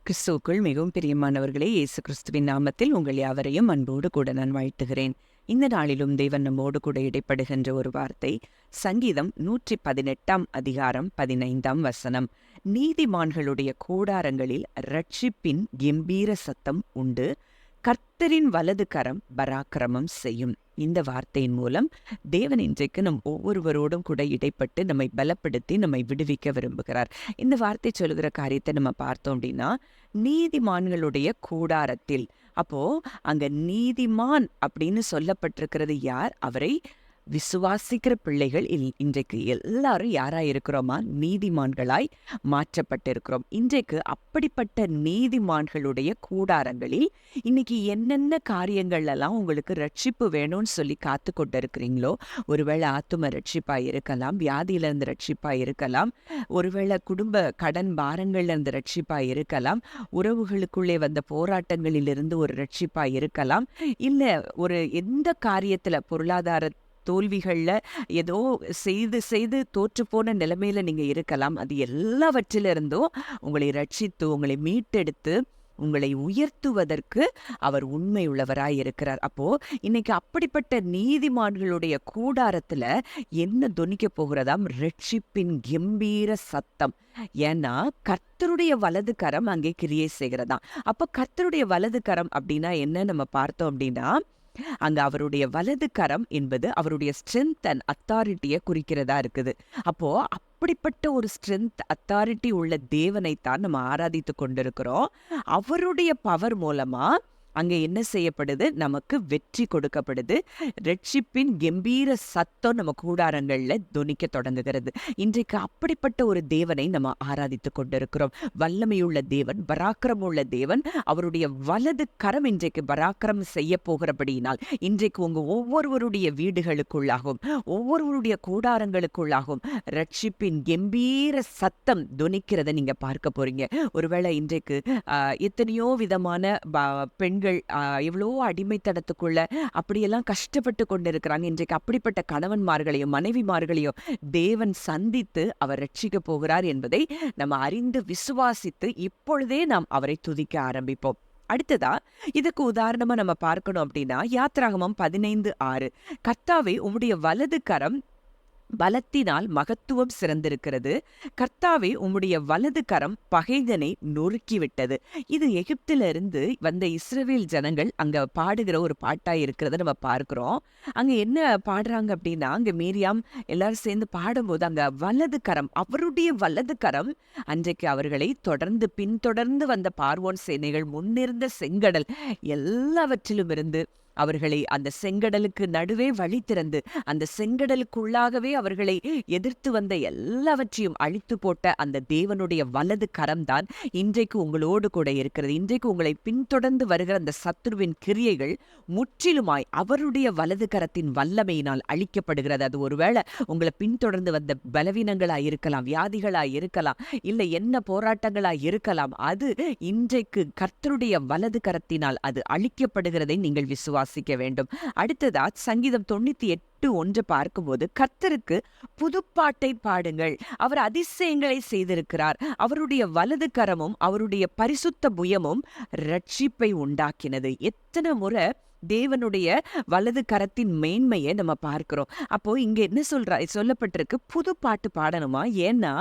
கிறிஸ்துவுக்குள் மிகவும் பிரியமானவர்களே, இயேசு கிறிஸ்துவின் நாமத்தில் உங்கள் யாவரையும் அன்போடு கூட நான் வாழ்த்துகிறேன். இந்த நாளிலும் தேவன் நம்மோடு கூட இடைப்படுகின்ற ஒரு வார்த்தை, சங்கீதம் 118 அதிகாரம் 15 நீதிமான்களுடைய கூடாரங்களில் இரட்சிப்பின் கெம்பீர சத்தம் உண்டு, கர்த்தரின் வலது கரம் பராக்கிரமம் செய்யும். இந்த வார்த்தையின் மூலம் தேவன் இன்றைக்கு நம் ஒவ்வொருவரோடும் கூட இடைப்பட்டு நம்மை பலப்படுத்தி நம்மை விடுவிக்க விரும்புகிறார். இந்த வார்த்தை சொல்லுகிற காரியத்தை நம்ம பார்த்தோம் அப்படின்னா, நீதிமான்களுடைய கூடாரத்தில். அப்போ அங்க நீதிமான் அப்படின்னு சொல்லப்பட்டிருக்கிறது யார்? அவரை விசுவாசிக்கிற பிள்ளைகள். இன்றைக்கு எல்லாரும் யாரா இருக்கிறோமா? நீதிமான்களாய் மாற்றப்பட்டிருக்கிறோம். இன்றைக்கு அப்படிப்பட்ட நீதிமான்களுடைய கூடாரங்களில் இன்னைக்கு என்னென்ன காரியங்கள் எல்லாம் உங்களுக்கு ரட்சிப்பு வேணும்னு சொல்லி காத்து கொண்டு இருக்கிறீங்களோ, ஒருவேளை ஆத்தும ரட்சிப்பா இருக்கலாம், வியாதியில இருந்து ரட்சிப்பா இருக்கலாம், ஒருவேளை குடும்ப கடன் பாரங்கள்ல இருந்து ரட்சிப்பா இருக்கலாம், உறவுகளுக்குள்ளே வந்த போராட்டங்களிலிருந்து ஒரு ரட்சிப்பா இருக்கலாம், இல்ல ஒரு எந்த காரியத்துல பொருளாதார தோல்விகள்ல ஏதோ செய்து செய்து தோற்று போன நிலைமையில நீங்க இருக்கலாம். அது எல்லாவற்றிலிருந்தும் உங்களை ரட்சித்து உங்களை மீட்டெடுத்து உங்களை உயர்த்துவதற்கு அவர் உண்மை உள்ளவராய் இருக்கிறார். அப்போ இன்னைக்கு அப்படிப்பட்ட நீதிமான்களுடைய கூடாரத்துல என்ன தொனிக்க போகிறதாம்? ரட்சிப்பின் கம்பீர சத்தம். ஏன்னா கர்த்தருடைய வலது கரம் அங்கே கிரியை செய்கிறதாம். அப்போ கர்த்தருடைய வலது கரம் அப்படின்னா என்ன நம்ம பார்த்தோம் அப்படின்னா, அங்க அவருடைய வலது கரம் என்பது அவருடைய ஸ்ட்ரென்த் அண்ட் அத்தாரிட்டியை குறிக்கிறதா இருக்குது. அப்போ அப்படிப்பட்ட ஒரு ஸ்ட்ரென்த் அத்தாரிட்டி உள்ள தேவனைத்தான் நம்ம ஆராதித்து கொண்டிருக்கிறோம். அவருடைய பவர் மூலமா அங்க என்ன செய்யப்படுது? நமக்கு வெற்றி கொடுக்கப்படுது. ரட்சிப்பின் கம்பீர சத்தம் நம்ம கூடாரங்கள்ல தொனிக்க தொடங்குகிறது. இன்றைக்கு அப்படிப்பட்ட ஒரு தேவனை நம்ம ஆராதித்து கொண்டிருக்கிறோம். வல்லமையுள்ள தேவன், பராக்கிரமுள்ள தேவன். அவருடைய வலது கரம் இன்றைக்கு பராக்கிரம் செய்ய போகிறபடியினால் இன்றைக்கு உங்க ஒவ்வொருவருடைய வீடுகளுக்குள்ளாகும், ஒவ்வொருவருடைய கூடாரங்களுக்குள்ளாகும் ரட்சிப்பின் கம்பீர சத்தம் தொனிக்கிறத நீங்க பார்க்க போறீங்க. ஒருவேளை இன்றைக்கு எத்தனையோ விதமான பெண்கள் எவ்வளோ அடிமைத்தனத்துக்குள்ள அப்படியெல்லாம் கஷ்டப்பட்டு கொண்டிருக்கிறாங்க. இன்றைக்கு அப்படிப்பட்ட கணவன்மார்களையும் மனைவிமார்களையும் தேவன் சந்தித்து அவர் ரட்சிக்க போகிறார் என்பதை நம்ம அறிந்து விசுவாசித்து இப்பொழுதே நாம் அவரை துதிக்க ஆரம்பிப்போம். அடுத்ததா இதுக்கு உதாரணமா நம்ம பார்க்கணும் அப்படின்னா, யாத்திராகமம் 15:6, கர்த்தாவே உம்முடைய வலது கரம் பலத்தினால் மகத்துவம் சிறந்திருக்கிறது, கர்த்தாவே உம்முடைய வலது கரம் பகைஞனை நொறுக்கிவிட்டது. இது எகிப்திலிருந்து வந்த இஸ்ரவேல் ஜனங்கள் அங்க பாடுகிற ஒரு பாட்டா இருக்கிறத நம்ம பார்க்கிறோம். அங்க என்ன பாடுறாங்க அப்படின்னா, அங்க மீரியாம் எல்லாரும் சேர்ந்து பாடும்போது அங்க வலது கரம், அவருடைய வலது கரம் அன்றைக்கு அவர்களை தொடர்ந்து பின்தொடர்ந்து வந்த பார்வோன் சேனைகள், முன்னிருந்த செங்கடல் எல்லாவற்றிலும் இருந்து அவர்களை அந்த செங்கடலுக்கு நடுவே வழி திறந்து அந்த செங்கடலுக்குள்ளாகவே அவர்களை எதிர்த்து வந்த எல்லாவற்றையும் அழித்து போட்ட அந்த தேவனுடைய வலது கரம்தான் இன்றைக்கு உங்களோடு கூட இருக்கிறது. இன்றைக்கு உங்களை பின்தொடர்ந்து வருகிற அந்த சத்துருவின் கிரியைகள் முற்றிலுமாய் அவருடைய வலது கரத்தின் வல்லமையினால் அழிக்கப்படுகிறது. அது ஒருவேளை உங்களை பின்தொடர்ந்து வந்த பலவீனங்களாய் இருக்கலாம், வியாதிகளாய் இருக்கலாம், இல்லை என்ன போராட்டங்களாய் இருக்கலாம். அது இன்றைக்கு கர்த்தருடைய வலது கரத்தினால் அது அழிக்கப்படுகிறதை நீங்கள் விசுவாசிக்க வேண்டும். அடுத்ததா சங்கீதம் 98:1 பார்க்கும்போது, கர்த்தருக்கு புதுப்பாட்டை பாடுங்கள், அவர் அதிசயங்களை செய்திருக்கிறார், அவருடைய வலது கரமும் அவருடைய பரிசுத்த புயமும் ரட்சிப்பை உண்டாக்கினது. எத்தனை முறை தேவனுடைய வலது கரத்தின் மேன்மையை நம்ம பார்க்கிறோம். அப்போ இங்க என்ன சொல்லப்பட்டிருக்கு? புது பாட்டு பாடணுமா? ஏன்னா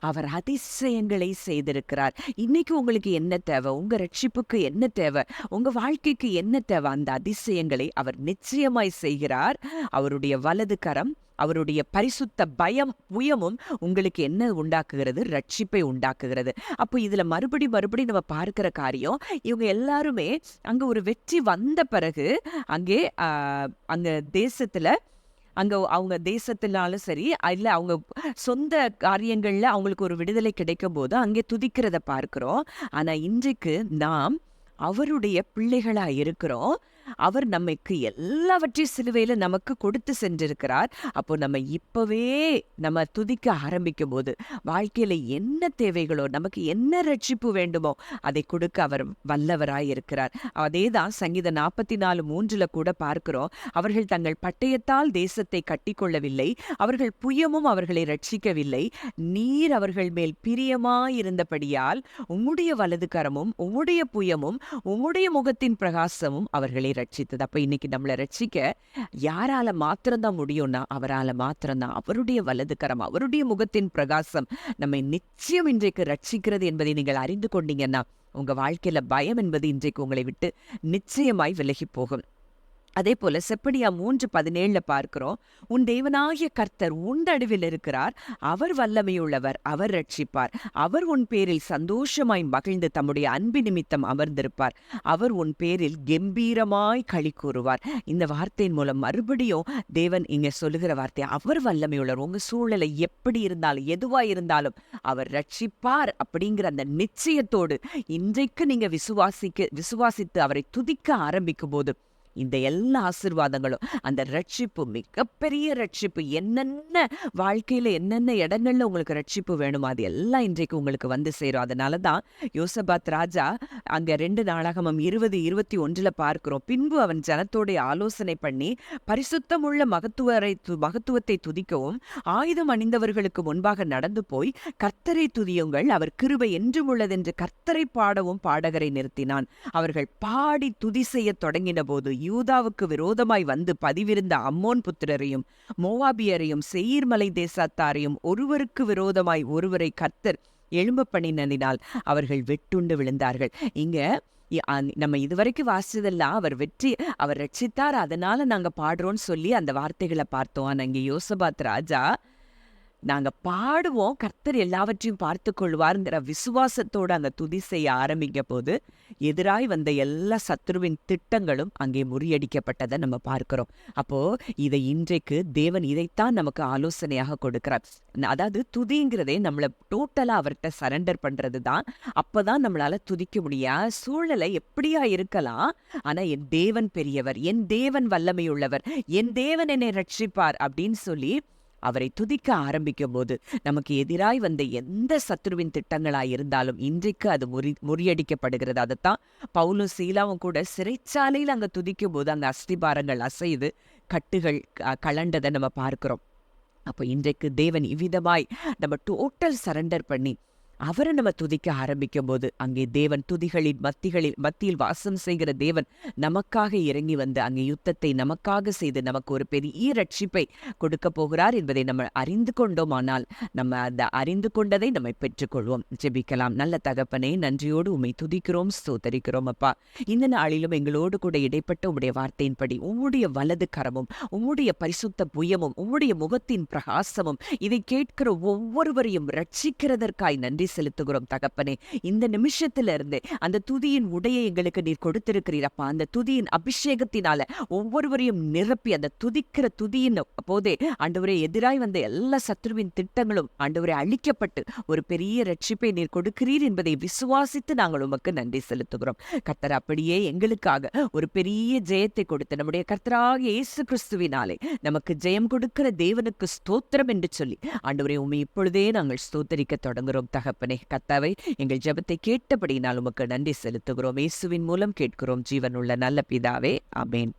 அவர் அதிசயங்களை செய்திருக்கிறார். இன்னைக்கு உங்களுக்கு என்ன தேவை? உங்க ரட்சிப்புக்கு என்ன தேவை? உங்க வாழ்க்கைக்கு என்ன தேவை? அந்த அதிசயங்களை அவர் நிச்சயமாய் செய்கிறார். அவருடைய வலது கரம், அவருடைய பரிசுத்த புயமும் உங்களுக்கு என்ன உண்டாக்குகிறது? ரட்சிப்பை உண்டாக்குகிறது. அப்போ இதுல மறுபடி நம்ம பார்க்கிற காரியம், இவங்க எல்லாருமே அங்க ஒரு வெற்றி வந்த பிறகு அங்கே அங்க தேசத்துல அவங்க தேசத்தினாலும் சரி, இல்ல அவங்க சொந்த காரியங்கள்ல அவங்களுக்கு ஒரு விடுதலை கிடைக்கும் போது அங்கே துதிக்கிறத பார்க்கிறோம். ஆனா இன்றைக்கு நாம் அவருடைய பிள்ளைகளா இருக்கிறோம். அவர் நமக்கு எல்லாவற்றையும் சிலுவையில நமக்கு கொடுத்து சென்றிருக்கிறார். அப்போ நம்ம இப்பவே நம்ம துதிக்க ஆரம்பிக்கும் போது வாழ்க்கையில என்ன தேவைகளோ, நமக்கு என்ன ரட்சிப்பு வேண்டுமோ அதை கொடுக்க அவர் வல்லவராய் இருக்கிறார். அதேதான் சங்கீதம் 44:3 கூட பார்க்கிறோம். அவர்கள் தங்கள் பட்டயத்தால் தேசத்தை கட்டிக்கொள்ளவில்லை, அவர்கள் புயமும் அவர்களை ரட்சிக்கவில்லை. நீர் அவர்கள் மேல் பிரியமாயிருந்தபடியால் உம்முடைய வலது கரமும் உம்முடைய புயமும் உம்முடைய முகத்தின் பிரகாசமும் அவர்களை ரட்சித்தது. அப்ப இன்னைக்கு நம்மளை ரட்சிக்க யாரால மாத்திரம்தான் முடியும்னா அவரால மாத்திரம்தான். அவருடைய வலது கரம், அவருடைய முகத்தின் பிரகாசம் நம்மை நிச்சயம் இன்றைக்கு ரட்சிக்கிறது என்பதை நீங்கள் அறிந்து கொண்டீங்கன்னா உங்க வாழ்க்கையில பயம் என்பது இன்றைக்கு உங்களை விட்டு நிச்சயமாய் விலகி போகும். அதே போல செப்பனியா 3:17 பார்க்கிறோம். உன் தேவனாகிய கர்த்தர் உன் நடுவில் இருக்கிறார், அவர் வல்லமையுள்ளவர், அவர் ரட்சிப்பார், அவர் உன் பேரில் சந்தோஷமாய் மகிழ்ந்து தம்முடைய அன்பு நிமித்தம் அமர்ந்திருப்பார், அவர் உன் பேரில் கம்பீரமாய் களி கூறுவார். இந்த வார்த்தையின் மூலம் மறுபடியும் தேவன் இங்க சொல்லுகிற வார்த்தை, அவர் வல்லமையுள்ளவர். உங்க சூழ்நிலை எப்படி இருந்தாலும் எதுவா இருந்தாலும் அவர் ரட்சிப்பார் அப்படிங்கிற அந்த நிச்சயத்தோடு இன்றைக்கு நீங்க விசுவாசித்து அவரை துதிக்க ஆரம்பிக்கும் போது இந்த எல்லா ஆசீர்வாதங்களும், அந்த ரட்சிப்பு, மிகப்பெரிய ரட்சிப்பு, என்னென்ன வாழ்க்கையில என்னென்ன இடங்கள்ல உங்களுக்கு ரட்சிப்பு வேணுமோ அது எல்லாம் இன்றைக்கு உங்களுக்கு வந்து சேரும். அதனாலதான் யோசபாத் ராஜா அங்க 2 நாளாகமம் 20:21 பார்க்கிறோம். பின்பு அவன் ஜனத்தோட ஆலோசனை பண்ணி பரிசுத்தமுள்ள மகத்துவத்தை துதிக்கவும் ஆயுதம் அணிந்தவர்களுக்கு முன்பாக நடந்து போய் கர்த்தரை துதியுங்கள், அவர் கிருபை என்றும் உள்ளதென்று கர்த்தரை பாடவும் பாடகரை நிறுத்தினான். அவர்கள் பாடி துதி செய்ய தொடங்கின போது யூதாவுக்கு விரோதமாய் வந்து பதிவிருந்த அம்மோன் புத்திரரையும் மோவாபியரையும் செயீர் மலை தேசத்தாரையும் ஒருவருக்கு விரோதமாய் ஒருவரை கர்த்தர் எழும்ப பண்ணினால் அவர்கள் வெட்டுண்டு விழுந்தார்கள். இங்க நம்ம இதுவரைக்கும் வாசிச்சதெல்லாம் அவர் ரட்சித்தார், அதனால நாங்க பாடுறோம்னு சொல்லி அந்த வார்த்தைகளை பார்த்தோம். ஆனா இங்க யோசபாத் ராஜா, நாங்க பாடுவோம், கர்த்தர் எல்லாவற்றையும் பார்த்து கொள்வார்ங்கிற விசுவாசத்தோட அந்த துதி செய்ய ஆரம்பிக்க போது எதிராய் வந்த எல்லா சத்துருவின் திட்டங்களும் அங்கே முறியடிக்கப்பட்டதை நம்ம பார்க்கிறோம். அப்போ இன்றைக்கு தேவன் இதைத்தான் நமக்கு ஆலோசனையாக கொடுக்கிறார். அதாவது துதிங்கிறதே நம்மளை டோட்டலா அவர்கிட்ட சரண்டர் பண்றது தான். அப்பதான் நம்மளால துதிக்க முடியாது. சூழ்நிலை எப்படியா இருக்கலாம், ஆனா என் தேவன் பெரியவர், என் தேவன் வல்லமையுள்ளவர், என் தேவன் என்னை ரட்சிப்பார் அப்படின்னு சொல்லி அவரை துதிக்க ஆரம்பிக்கும் போது நமக்கு எதிராய் வந்த எந்த சத்துருவின் திட்டங்களாய் இருந்தாலும் இன்றைக்கு அது முறியடிக்கப்படுகிறது. அதைத்தான் பவுலும் சீலாவும் கூட சிறைச்சாலையில் அங்க துதிக்கும் போது அங்க அஸ்திபாரங்கள் அசைது கட்டுகள் கலண்டதை நம்ம பார்க்கிறோம். அப்போ இன்றைக்கு தேவன் இவ்விதமாய் நம்ம டோட்டல் சரண்டர் பண்ணி அவரை நம்ம துதிக்க ஆரம்பிக்கும் போது அங்கே தேவன் துதிகளின் மத்தியில் வாசம் செய்கிற தேவன் நமக்காக இறங்கி வந்து அங்கே யுத்தத்தை நமக்காக செய்து நமக்கு ஒரு பெரிய ரட்சிப்பை கொடுக்க போகிறார் என்பதை நம்ம அறிந்து கொண்டோமானால் நம்ம அந்த அறிந்து கொண்டதை நம்ம பெற்றுக்கொள்வோம். ஜெபிக்கலாம். நல்ல தகப்பனே, நன்றியோடு உம்மை துதிக்கிறோம், ஸ்தோத்தரிக்கிறோம். அப்பா, இந்த நாளிலும் எங்களோடு கூட இடைப்பட்ட உம்முடைய வார்த்தையின்படி உம்முடைய வலது கரமும் உம்முடைய பரிசுத்த புயமும் உம்முடைய முகத்தின் பிரகாசமும் இதை கேட்கிற ஒவ்வொருவரையும் ரட்சிக்கிறதற்காய் நன்றி செலுத்துகிறோம் தகப்பனே. இந்த நிமிஷத்துல இருந்து அந்த துதியின் உடையை எங்களுக்கு நீர் கொடுத்திருக்கிறீரப்பா. அந்த துதியின் அபிஷேகத்தினால ஒவ்வொருவரையும் நிரப்பி அந்த துதிக்கிற துதியின் போதே ஆண்டவரே எதிராய் வந்த எல்லா சத்துருவின் திட்டங்களும் ஆண்டவரே அழிக்கப்பட்டு ஒரு பெரிய ரட்சிப்பை நீர் கொடுக்கிறீர் என்பதை விசுவாசித்து நாங்கள் உமக்கு நன்றி செலுத்துகிறோம். கர்த்தர் அப்படியே எங்களுக்காக ஒரு பெரிய ஜெயத்தை கொடுத்து நம்முடைய கர்த்தராகிய இயேசு கிறிஸ்துவினாலே நமக்கு ஜெயம் கொடுக்கிற தேவனுக்கு ஸ்தோத்திரம் என்று சொல்லி ஆண்டவரே உம்மை இப்பொழுதே நாங்கள் ஸ்தோத்தரிக்க தொடங்குகிறோம் தகப்பனே. கர்த்தாவே, எங்கள் ஜெபத்தை கேட்டபடியினால் உமக்கு நன்றி செலுத்துகிறோம். இயேசுவின் மூலம் கேட்கிறோம் ஜீவனுள்ள நல்ல பிதாவே, ஆமென்.